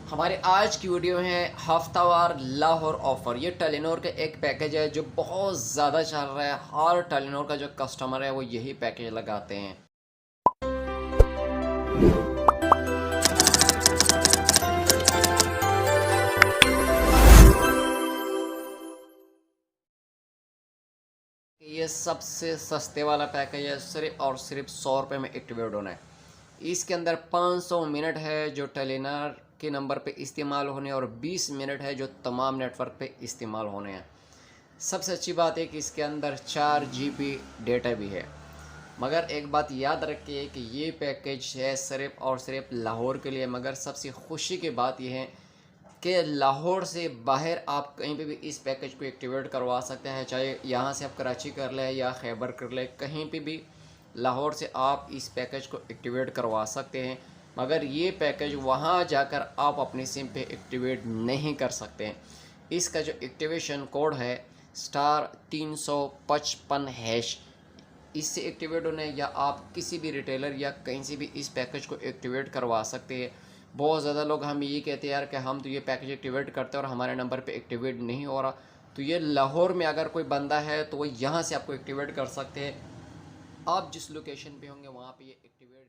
हमारे आज की वीडियो है हफ्तावार लाहौर ऑफ़र। ये टेलीनॉर का एक पैकेज है जो बहुत ज़्यादा चल रहा है। हर टेलीनॉर का जो कस्टमर है वो यही पैकेज लगाते हैं। ये सबसे सस्ते वाला पैकेज है, सिर्फ और सिर्फ 100 रुपये में एक्टिवेट होना है। इसके अंदर 500 मिनट है जो टेलीनॉर के नंबर पे इस्तेमाल होने और 20 मिनट है जो तमाम नेटवर्क पे इस्तेमाल होने हैं। सबसे अच्छी बात है कि इसके अंदर 4 GB डेटा भी है। मगर एक बात याद रखिए कि ये पैकेज है सिर्फ और सिर्फ लाहौर के लिए। मगर सबसे खुशी की बात यह है कि लाहौर से बाहर आप कहीं पे भी इस पैकेज को एक्टिवेट करवा सकते हैं। चाहे यहाँ से आप कराची कर लें या खैबर कर लें, कहीं पे भी लाहौर से आप इस पैकेज को एक्टिवेट करवा सकते हैं। मगर ये पैकेज वहाँ जाकर आप अपनी सिम पे एक्टिवेट नहीं कर सकते हैं। इसका जो एक्टिवेशन कोड है *355#, इससे एक्टिवेट होने या आप किसी भी रिटेलर या कहीं से भी इस पैकेज को एक्टिवेट करवा सकते हैं। बहुत ज़्यादा लोग हम ये कहते हैं यार कि हम तो ये पैकेज एक्टिवेट करते हैं और हमारे नंबर पे एक्टिवेट नहीं हो रहा। तो ये लाहौर में अगर कोई बंदा है तो वो यहाँ से आपको एक्टिवेट कर सकते हैं। आप जिस लोकेशन पे होंगे वहाँ पे ये एक्टिवेट